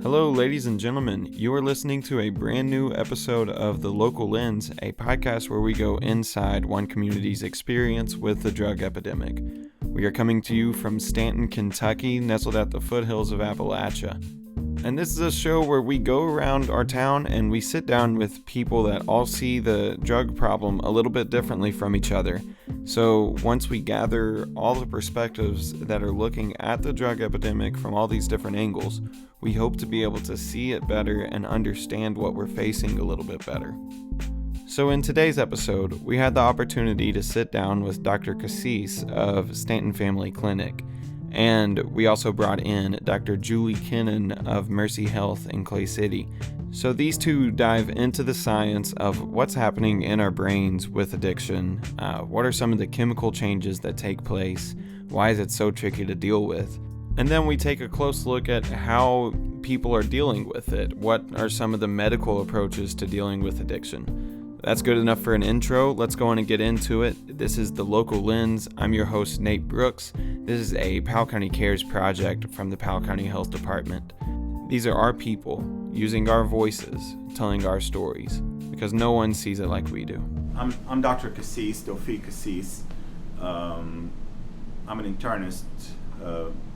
Hello, ladies and gentlemen. You are listening to a brand new episode of The Local Lens, a podcast where we go inside one community's experience with the drug epidemic. We are coming to you from Stanton, Kentucky, nestled at the foothills of Appalachia. And this is a show where we go around our town and we sit down with people that all see the drug problem a little bit differently from each other. So once we gather all the perspectives that are looking at the drug epidemic from all these different angles, we hope to be able to see it better and understand what we're facing a little bit better. So in today's episode, we had the opportunity to sit down with Dr. Kassis of Stanton Family Clinic. And we also brought in Dr. Julie Kennon of Mercy Health in Clay City. So these two dive into the science of what's happening in our brains with addiction, what are some of the chemical changes that take place, why is it so tricky to deal with, and then we take a close look at how people are dealing with it. What are some of the medical approaches to dealing with addiction? That's good enough for an intro. Let's go on and get into it. This is The Local Lens. I'm your host, Nate Brooks. This is a Powell County Cares project from the Powell County Health Department. These are our people, using our voices, telling our stories, because no one sees it like we do. I'm Dr. Kassis, Kassis. I'm an internist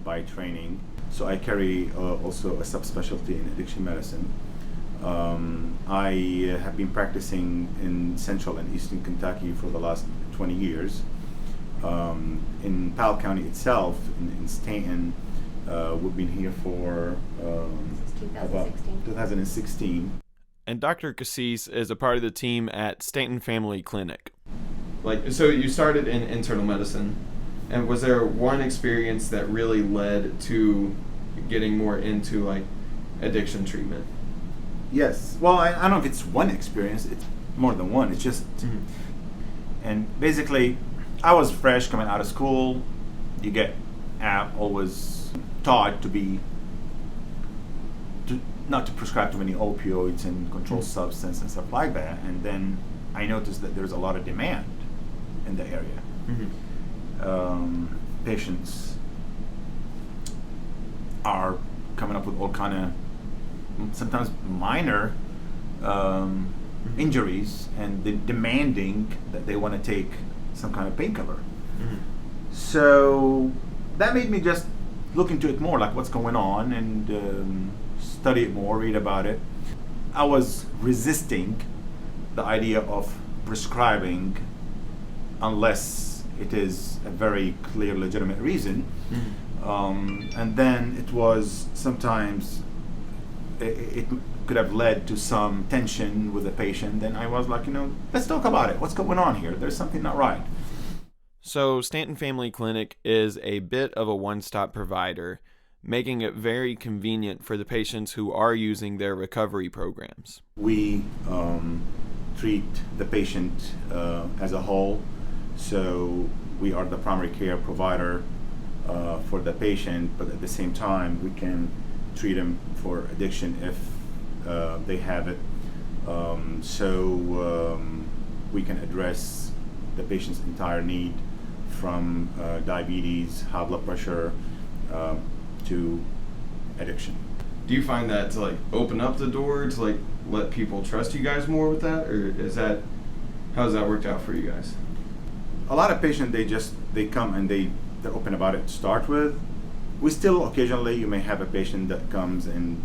by training, so I carry also a subspecialty in addiction medicine. I have been practicing in central and eastern Kentucky for the last 20 years. In Powell County itself, in Stanton, we've been here for about 2016. And Dr. Kassis is a part of the team at Stanton Family Clinic. So you started in internal medicine, and was there one experience that really led to getting more into addiction treatment? Yes. Well, I don't know if it's one experience. It's more than one. It's just, and basically, I was fresh coming out of school. You get always taught not to prescribe too many opioids and controlled substance and stuff like that. And then I noticed that there's a lot of demand in the area. Patients are coming up with all kind of sometimes minor injuries, and demanding that they want to take some kind of painkiller. So that made me just look into it more, like what's going on, and study it more, read about it. I was resisting the idea of prescribing unless it is a very clear, legitimate reason. And then it was sometimes it could have led to some tension with the patient. Then I was like, let's talk about it. What's going on here? There's something not right. So Stanton Family Clinic is a bit of a one-stop provider, making it very convenient for the patients who are using their recovery programs. We treat the patient as a whole. So we are the primary care provider for the patient, but at the same time, we can treat them for addiction if they have it. So we can address the patient's entire need, from diabetes, high blood pressure, to addiction. Do you find that to open up the door to let people trust you guys more with that, or how's that worked out for you guys? A lot of patients, they come and they're open about it to start with. We still occasionally, you may have a patient that comes and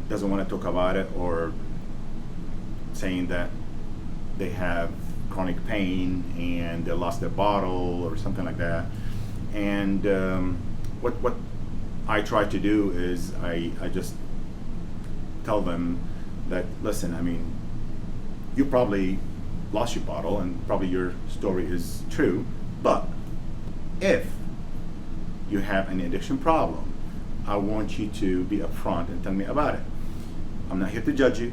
doesn't want to talk about it, or saying that they have chronic pain and they lost their bottle or something like that. And what I try to do is I just tell them that, listen, you probably lost your bottle and probably your story is true, but if you have an addiction problem, I want you to be upfront and tell me about it. I'm not here to judge you.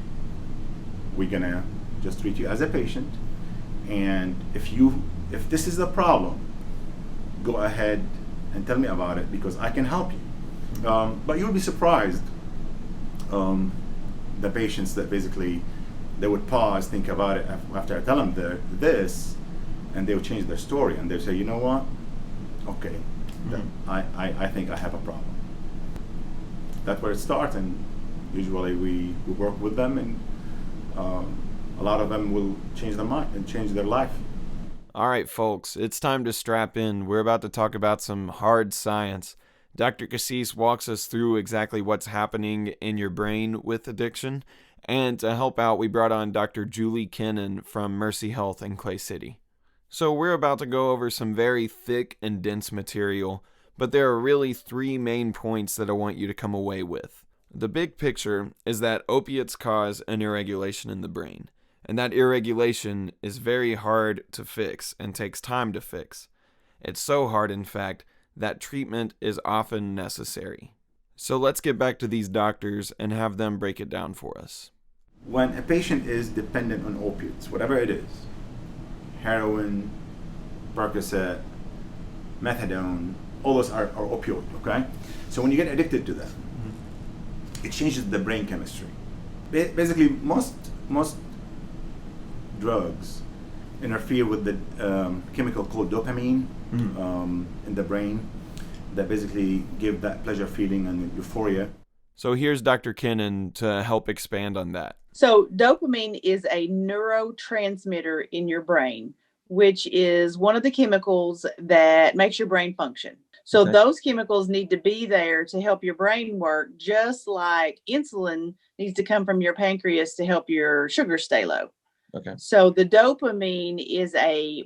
We're gonna just treat you as a patient, and if this is the problem, go ahead and tell me about it, because I can help you. But you'll be surprised, the patients that basically they would pause, think about it after I tell them this, and they'll change their story and they'll say, you know what? Okay, I think I have a problem. that's where it starts. And usually we work with them, and a lot of them will change their mind and change their life. All right, folks, it's time to strap in. We're about to talk about some hard science. Dr. Kassis walks us through exactly what's happening in your brain with addiction. And to help out, we brought on Dr. Julie Kennon from Mercy Health in Clay City. So we're about to go over some very thick and dense material, but there are really three main points that I want you to come away with. The big picture is that opiates cause an irregulation in the brain, and that irregulation is very hard to fix and takes time to fix. It's so hard, in fact, that treatment is often necessary. So let's get back to these doctors and have them break it down for us. When a patient is dependent on opiates, whatever it is, heroin, Percocet, methadone, all those are opioid, okay? So when you get addicted to them, it changes the brain chemistry. Basically, most drugs interfere with the chemical called dopamine in the brain that basically give that pleasure feeling and euphoria. So here's Dr. Kennon to help expand on that. So dopamine is a neurotransmitter in your brain, which is one of the chemicals that makes your brain function. So those chemicals need to be there to help your brain work, just like insulin needs to come from your pancreas to help your sugar stay low. Okay. So the dopamine is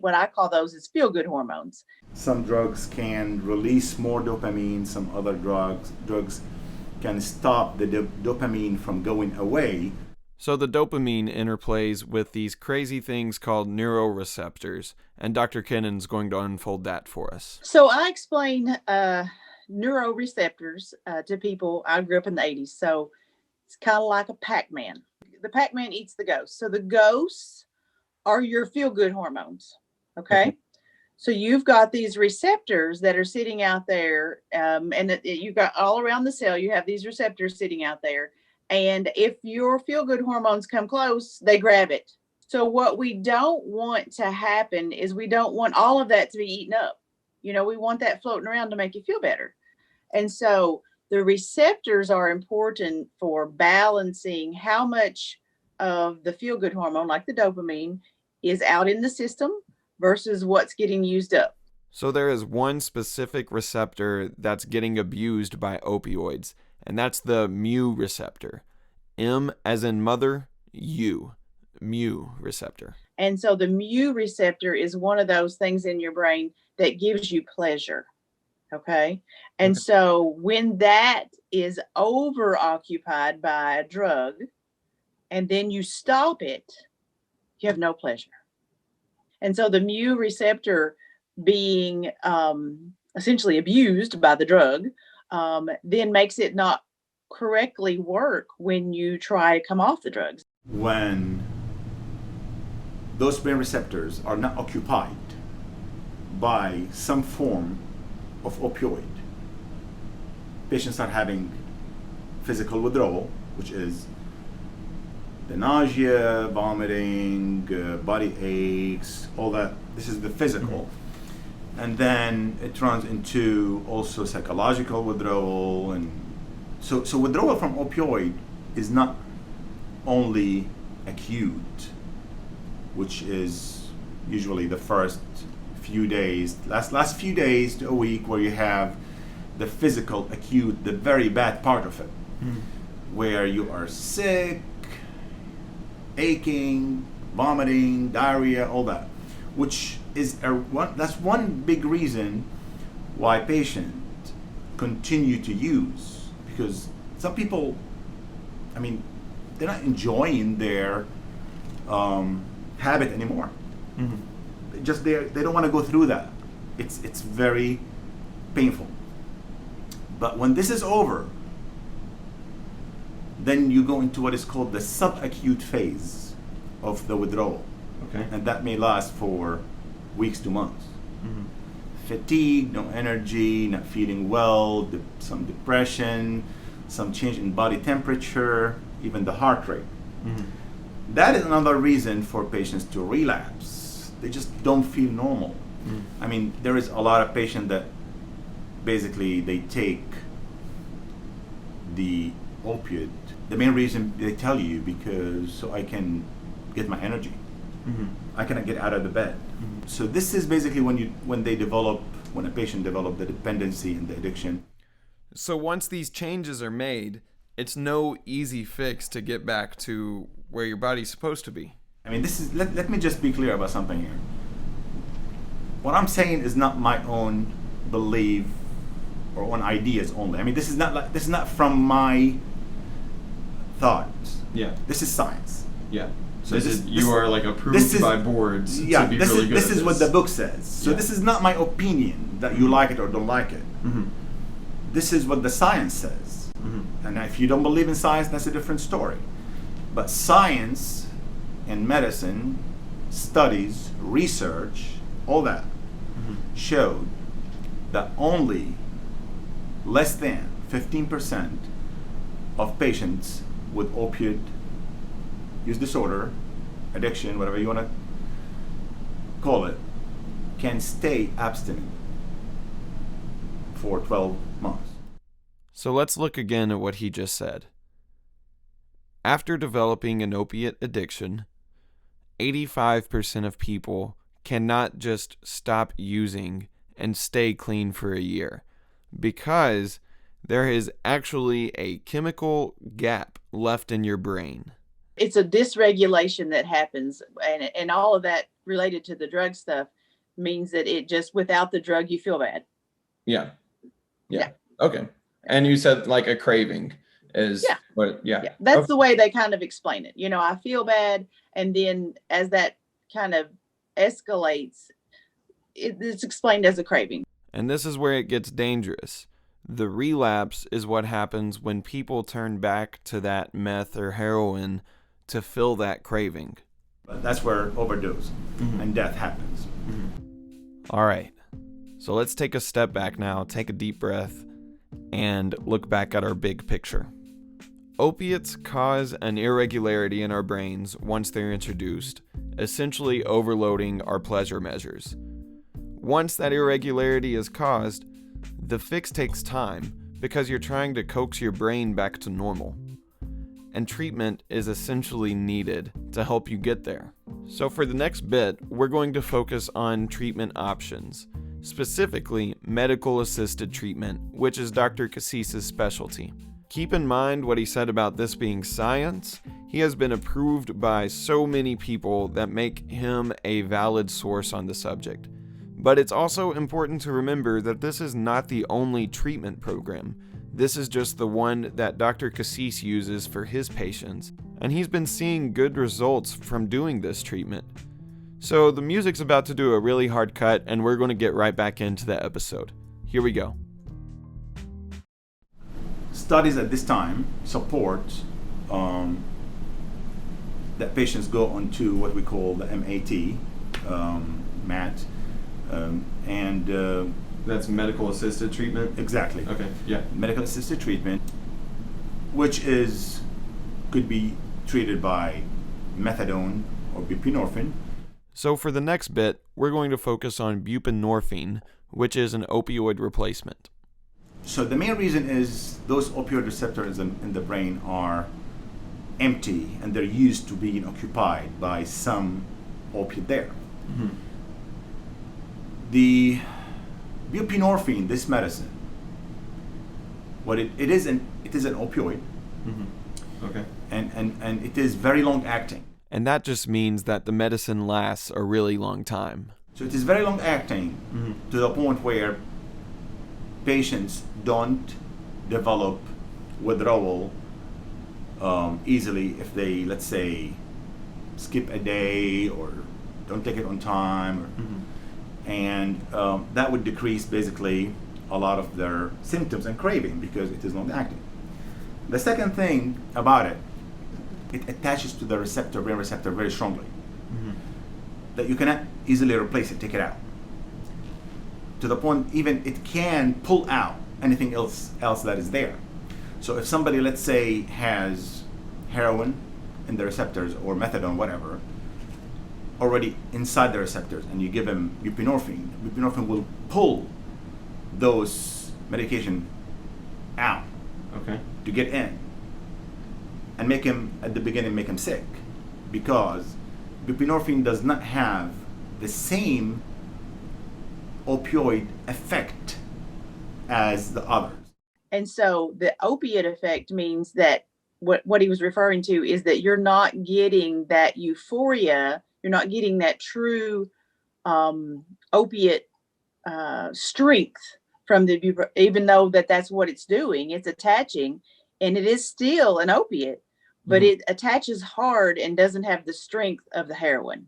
what I call those is feel-good hormones. Some drugs can release more dopamine. Some other drugs can stop the dopamine from going away. So the dopamine interplays with these crazy things called neuroreceptors, and Dr. Kennon's going to unfold that for us. So I explain neuroreceptors to people. I grew up in the 80s, so it's kind of like a Pac-Man. The Pac-Man eats the ghosts. So the ghosts are your feel-good hormones, okay? So you've got these receptors that are sitting out there, and you've got all around the cell, you have these receptors sitting out there. And if your feel-good hormones come close, they grab it. So what we don't want to happen is we don't want all of that to be eaten up. You know, we want that floating around to make you feel better. And so the receptors are important for balancing how much of the feel-good hormone, like the dopamine, is out in the system versus what's getting used up. So there is one specific receptor that's getting abused by opioids, and that's the mu receptor. M as in mother, U, mu receptor. And so the mu receptor is one of those things in your brain that gives you pleasure. Okay. And so when that is over occupied by a drug and then you stop it, you have no pleasure. And so the mu receptor being essentially abused by the drug then makes it not correctly work when you try to come off the drugs. When those brain receptors are not occupied by some form of opioid, patients start having physical withdrawal, which is the nausea, vomiting, body aches, all that. This is the physical. And then it runs into also psychological withdrawal. And so withdrawal from opioid is not only acute, which is usually the first few days, last few days to a week, where you have the physical acute, the very bad part of it, where you are sick, aching, vomiting, diarrhea, all that, which is that's one big reason why patients continue to use, because some people, I mean, they're not enjoying their habit anymore. Just they don't want to go through that. It's very painful. But when this is over, then you go into what is called the subacute phase of the withdrawal. Okay. And that may last for weeks to months. Fatigue, no energy, not feeling well, some depression, some change in body temperature, even the heart rate. That is another reason for patients to relapse. They just don't feel normal. I mean, there is a lot of patients that basically they take the opiate, the main reason they tell you, because so I can get my energy. I cannot get out of the bed. So this is basically when a patient develop the dependency and the addiction. So once these changes are made, it's no easy fix to get back to where your body's supposed to be. I mean, this is let me just be clear about something here. What I'm saying is not my own belief or own ideas only. I mean, this is not from my thoughts. Yeah. This is science. Yeah. So you are like approved by boards to be really good at this. This is what the book says. So this is not my opinion that you like it or don't like it. This is what the science says. And if you don't believe in science, that's a different story. But science and medicine, studies, research, all that showed that only less than 15% of patients with opioid use disorder, addiction, whatever you want to call it, can stay abstinent for 12 months. So let's look again at what he just said. After developing an opiate addiction, 85% of people cannot just stop using and stay clean for a year, because there is actually a chemical gap left in your brain. It's a dysregulation that happens, and all of that related to the drug stuff means that it just, without the drug, you feel bad. Yeah. Okay. And you said like a craving is That's the way they kind of explain it. You know, I feel bad, and then as that kind of escalates, it's explained as a craving. And this is where it gets dangerous. The relapse is what happens when people turn back to that meth or heroin to fill that craving. But that's where overdose and death happens. All right. So let's take a step back now, take a deep breath, and look back at our big picture. Opiates cause an irregularity in our brains once they're introduced, essentially overloading our pleasure measures. Once that irregularity is caused, the fix takes time because you're trying to coax your brain back to normal. And treatment is essentially needed to help you get there. So for the next bit, we're going to focus on treatment options, specifically medical-assisted treatment, which is Dr. Kassis' specialty. Keep in mind what he said about this being science. He has been approved by so many people that make him a valid source on the subject. But it's also important to remember that this is not the only treatment program. This is just the one that Dr. Kassis uses for his patients, and he's been seeing good results from doing this treatment. So the music's about to do a really hard cut, and we're going to get right back into the episode. Here we go. Studies at this time support that patients go onto what we call the MAT, and That's medical assisted treatment? Exactly. Okay, yeah. Medical assisted treatment, which could be treated by methadone or buprenorphine. So for the next bit, we're going to focus on buprenorphine, which is an opioid replacement. So the main reason is those opioid receptors in the brain are empty, and they're used to being occupied by some opiate there. The buprenorphine, this medicine, it is an opioid. Okay. And it is very long acting. And that just means that the medicine lasts a really long time. So it is very long acting to the point where patients don't develop withdrawal easily if they, let's say, skip a day or don't take it on time. And that would decrease basically a lot of their symptoms and craving because it is long acting. The second thing about it attaches to the brain receptor very strongly, that you cannot easily replace it, take it out. To the point even it can pull out anything else that is there. So if somebody, let's say, has heroin in the receptors or methadone, whatever, already inside the receptors, and you give them buprenorphine will pull those medication out. Okay. to get in and make him, at the beginning, make him sick, because buprenorphine does not have the same opioid effect as the others. And so the opiate effect means that what he was referring to is that you're not getting that euphoria, you're not getting that true opiate strength from the, even though that's what it's doing, it's attaching, and it is still an opiate, but it attaches hard and doesn't have the strength of the heroin.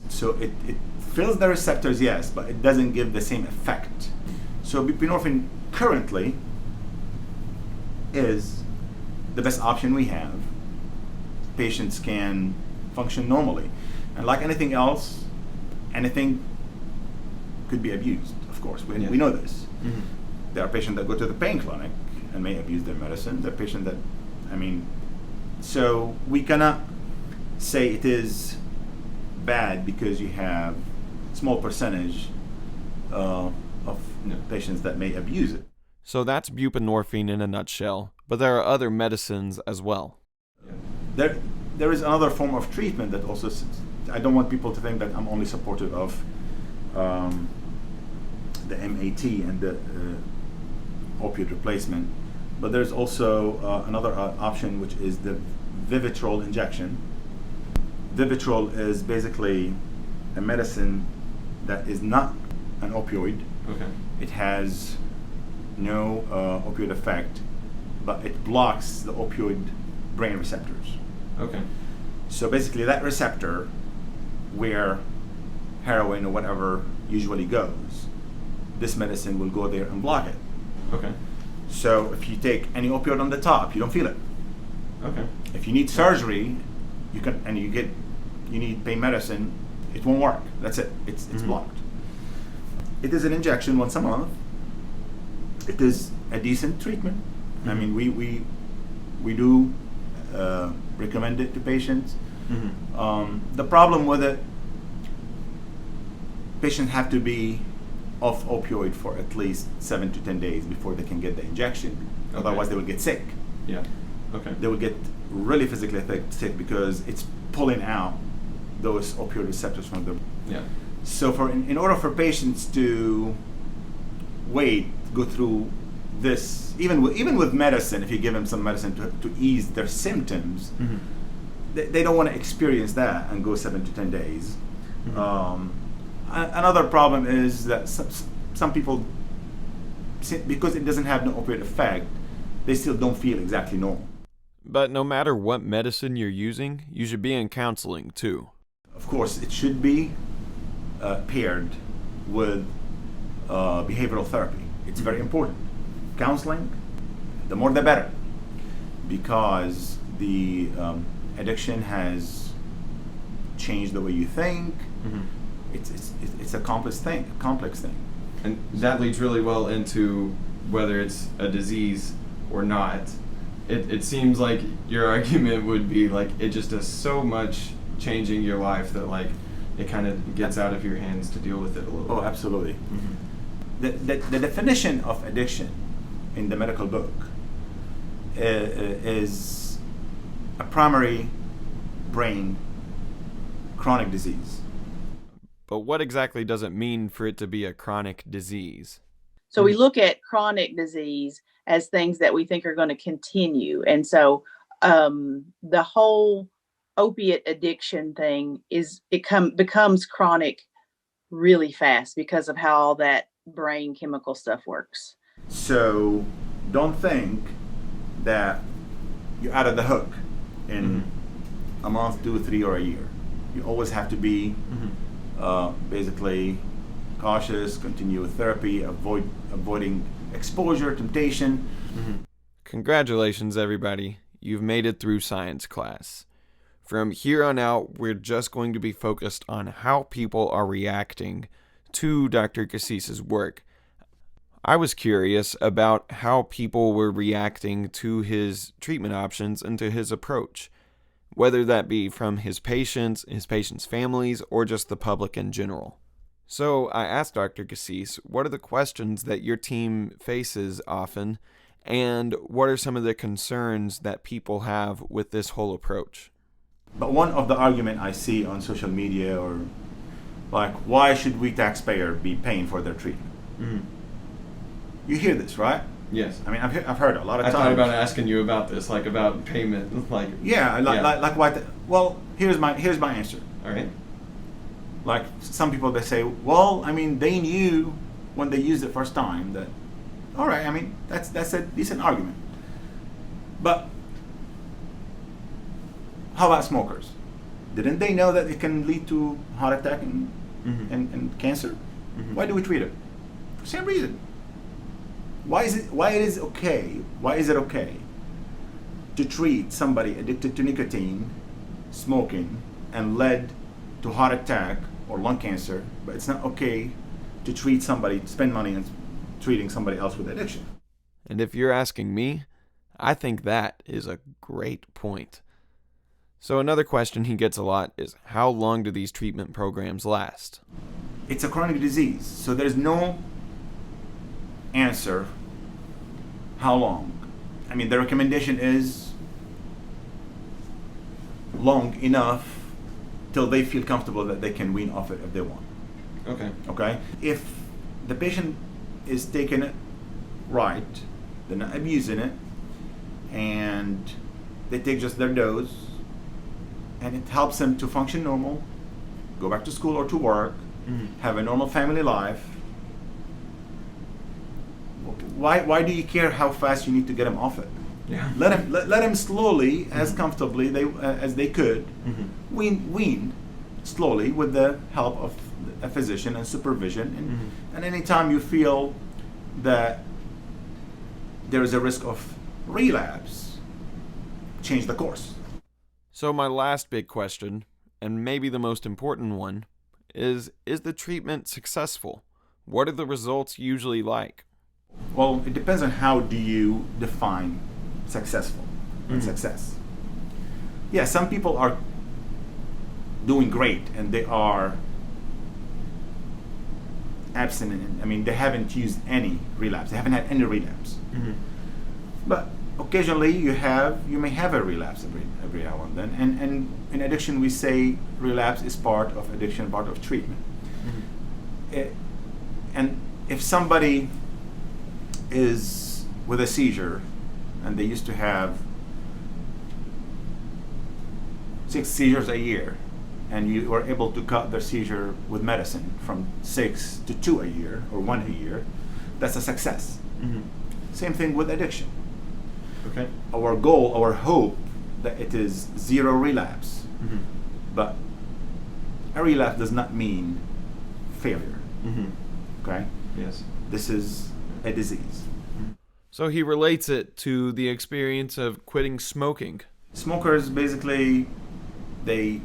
So it fills the receptors, yes, but it doesn't give the same effect. So buprenorphine currently is the best option we have. Patients can function normally. And like anything else, anything could be abused, of course. We know this. Mm-hmm. There are patients that go to the pain clinic and may abuse their medicine. There are patients that, so we cannot say it is bad because you have a small percentage of patients that may abuse it. So that's buprenorphine in a nutshell, but there are other medicines as well. There is another form of treatment that also, I don't want people to think that I'm only supportive of the MAT and the opioid replacement, but there's also another option, which is the Vivitrol injection. Vivitrol is basically a medicine that is not an opioid. Okay. It has no opioid effect, but it blocks the opioid brain receptors. Okay. So basically that receptor where heroin or whatever usually goes, this medicine will go there and block it. Okay. So if you take any opioid on the top, you don't feel it. Okay. If you need surgery, you need pain medicine, it won't work. That's it. It's blocked. It is an injection once a month. It is a decent treatment. Mm-hmm. I mean, we do recommend it to patients. Mm-hmm. The problem with it, patients have to be off opioid for at least 7 to 10 days before they can get the injection. Okay. Otherwise, they will get sick. Yeah. Okay. They will get really physically sick because it's pulling out those opioid receptors from them. Yeah. So in order for patients to go through this, even with medicine, if you give them some medicine to ease their symptoms, mm-hmm. they don't want to experience that and go 7 to 10 days. Mm-hmm. Another problem is that some people, because it doesn't have no opioid effect, they still don't feel exactly normal. But no matter what medicine you're using, you should be in counseling too. Of course, it should be paired with behavioral therapy. It's very important. Counseling, the more the better, because the addiction has changed the way you think. Mm-hmm. It's a complex thing. And that leads really well into whether it's a disease or not. It seems like your argument would be like it just does so much changing your life that like it kind of gets out of your hands to deal with it a little bit. Oh, absolutely. Mm-hmm. The definition of addiction in the medical book is a primary brain chronic disease. But what exactly does it mean for it to be a chronic disease? So we look at chronic disease as things that we think are going to continue. And so the whole opiate addiction thing becomes chronic really fast because of how all that brain chemical stuff works. So don't think that you're out of the hook in a month, 2, 3, or a year. You always have to be basically cautious, continue with therapy, avoiding exposure, temptation. Mm-hmm. Congratulations, everybody. You've made it through science class. From here on out, we're just going to be focused on how people are reacting to Dr. Kassis' work. I was curious about how people were reacting to his treatment options and to his approach, whether that be from his patients' families, or just the public in general. So I asked Dr. Kassis, what are the questions that your team faces often, And what are some of the concerns that people have with this whole approach? But one of the argument I see on social media, or like, why should we taxpayer be paying for their treatment? Mm-hmm. You hear this, right? Yes. I mean, I've heard it a lot of times. I thought about asking you about this, like about payment, like. Yeah, like why? Well, here's my answer. All right. Like some people, they say, well, I mean, they knew when they used it first time that. All right, I mean, that's a decent argument. But how about smokers? Didn't they know that it can lead to heart attack and cancer? Mm-hmm. Why do we treat it? For the same reason. Why is it okay to treat somebody addicted to nicotine, smoking, and led to heart attack or lung cancer, but it's not okay to treat somebody, spend money on treating somebody else with addiction? And if you're asking me, I think that is a great point. So another question he gets a lot is, how long do these treatment programs last? It's a chronic disease, so there's no answer how long. I mean, the recommendation is long enough till they feel comfortable that they can wean off it if they want. Okay? If the patient is taking it right, they're not abusing it, and they take just their dose, and it helps them to function normal, go back to school or to work, have a normal family life, why do you care how fast you need to get them off it? Yeah. Let them slowly, as comfortably as they could, wean slowly with the help of a physician and supervision. And anytime you feel that there is a risk of relapse, change the course. So my last big question, and maybe the most important one, is the treatment successful? What are the results usually like? Well, it depends on how do you define successful and success. Yeah, some people are doing great and they are abstinent. I mean, they haven't used any relapse. They haven't had any relapse. But occasionally you may have a relapse every now and then. And in addiction, we say relapse is part of addiction, part of treatment. And if somebody is with a seizure and they used to have 6 seizures a year, and you were able to cut their seizure with medicine from 6 to 2 a year or 1 a year, that's a success. Same thing with addiction. Okay. Our goal, our hope, that it is 0 relapse. But a relapse does not mean failure. Okay? Yes. This is a disease. So he relates it to the experience of quitting smoking. Smokers, basically, that's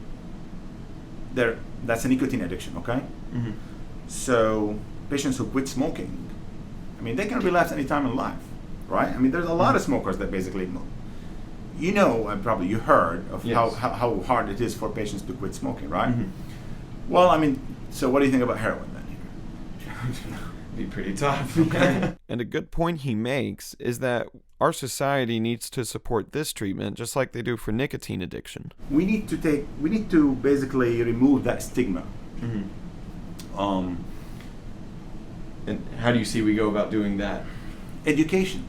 a nicotine addiction, okay? So patients who quit smoking, I mean, they can relapse anytime in life, right? I mean, there's a lot of smokers that basically, you know, probably you heard of how hard it is for patients to quit smoking, right? Well, I mean, so what do you think about heroin then here? Be pretty tough. Okay. And a good point he makes is that our society needs to support this treatment just like they do for nicotine addiction. We need to basically remove that stigma. And how do you see we go about doing that? Education.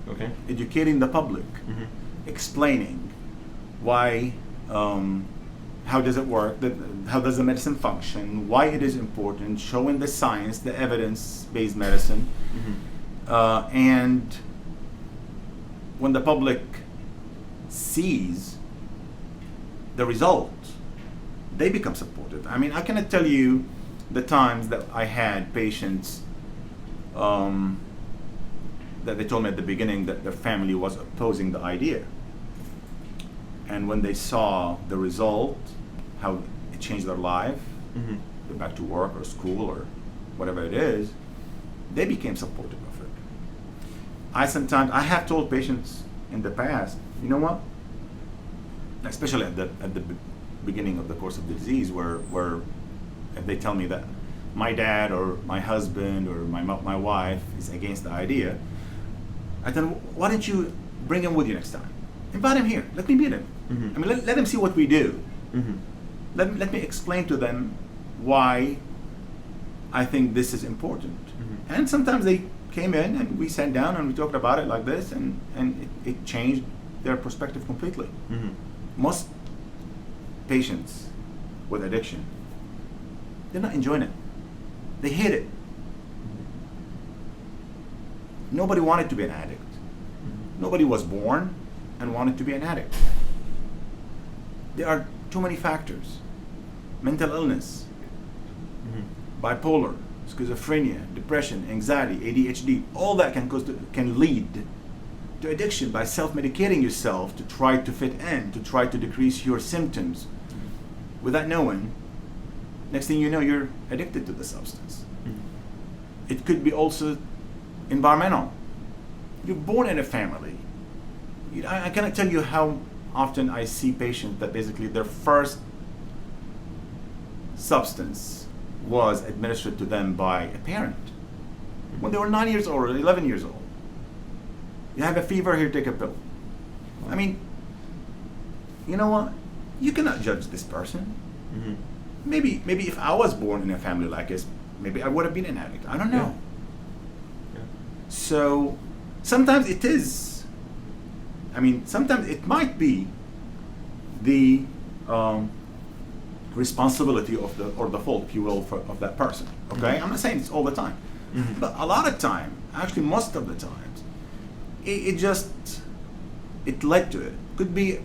Okay. Educating the public, explaining why, how does it work, how does the medicine function, why it is important, showing the science, the evidence-based medicine, and when the public sees the results, they become supportive. I mean, I cannot tell you the times that I had patients that they told me at the beginning that their family was opposing the idea. And when they saw the result, how it changed their life, they're back to work or school or whatever it is, they became supportive of it. I have told patients in the past, you know what? Especially at the beginning of the course of the disease, where if they tell me that my dad or my husband or my wife is against the idea, I told him, why don't you bring him with you next time? Invite him here. Let me meet him. Mm-hmm. I mean, let him see what we do. Mm-hmm. Let me explain to them why I think this is important. Mm-hmm. And sometimes they came in and we sat down and we talked about it like this, and it changed their perspective completely. Mm-hmm. Most patients with addiction, they're not enjoying it. They hate it. Nobody wanted to be an addict. Nobody was born and wanted to be an addict. There are too many factors. Mental illness, bipolar, schizophrenia, depression, anxiety, ADHD, all that can lead to addiction by self-medicating yourself to try to fit in, to try to decrease your symptoms. Without knowing, next thing you know, you're addicted to the substance. It could be also environmental. You're born in a family. I cannot tell you how often I see patients that basically their first substance was administered to them by a parent when they were 9 years old or 11 years old. You have a fever, here, take a pill. I mean, you know what? You cannot judge this person. Mm-hmm. Maybe if I was born in a family like this, maybe I would have been an addict. I don't know. Yeah. So sometimes it is. I mean, sometimes it might be the responsibility of the fault, if you will, of that person. Okay, Mm-hmm. I'm not saying it's all the time, Mm-hmm. but a lot of time, actually most of the times, it led to it. Could be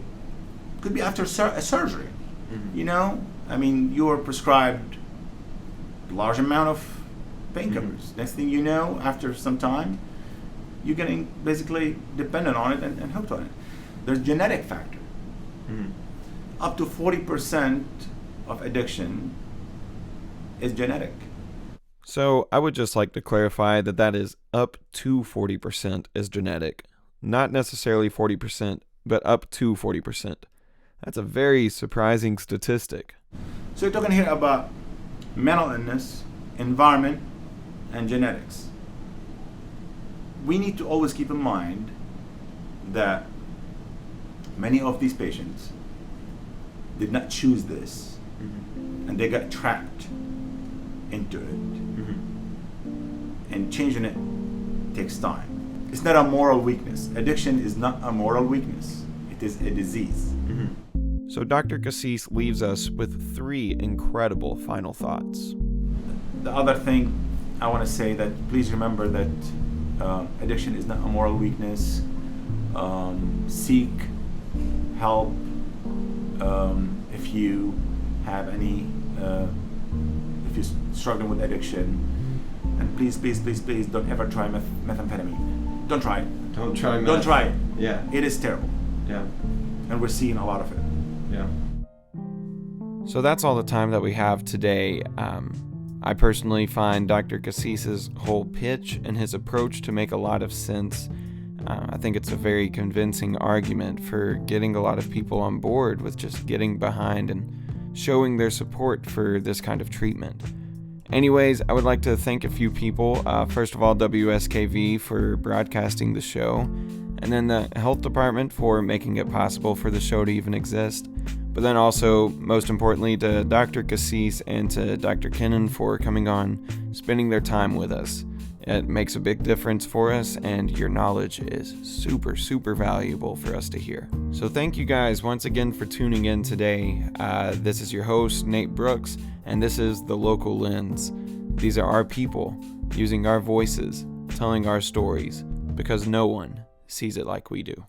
after a surgery. Mm-hmm. You know, I mean, you were prescribed a large amount of painkillers. Mm-hmm. Next thing you know, after some time, you're getting basically dependent on it and hooked on it. There's genetic factor. Mm-hmm. Up to 40% of addiction is genetic. So I would just like to clarify that is up to 40% is genetic. Not necessarily 40%, but up to 40%. That's a very surprising statistic. So you're talking here about mental illness, environment, and genetics. We need to always keep in mind that many of these patients did not choose this, Mm-hmm. and they got trapped into it. Mm-hmm. And changing it takes time. It's not a moral weakness. Addiction is not a moral weakness. It is a disease. Mm-hmm. So Dr. Kassis leaves us with 3 incredible final thoughts. The other thing I want to say, that please remember that addiction is not a moral weakness. Seek help if you have any, if you're struggling with addiction. And please don't ever try methamphetamine. Don't try it. Don't try meth. Don't try it. Yeah. It is terrible. Yeah. And we're seeing a lot of it. Yeah. So that's all the time that we have today. I personally find Dr. Kassis's whole pitch and his approach to make a lot of sense. I think it's a very convincing argument for getting a lot of people on board with just getting behind and showing their support for this kind of treatment. Anyways, I would like to thank a few people. First of all, WSKV for broadcasting the show, and then the health department for making it possible for the show to even exist. But then also, most importantly, to Dr. Kassis and to Dr. Kennon for coming on, spending their time with us. It makes a big difference for us, and your knowledge is super, super valuable for us to hear. So thank you guys once again for tuning in today. This is your host, Nate Brooks, and this is The Local Lens. These are our people, using our voices, telling our stories, because no one sees it like we do.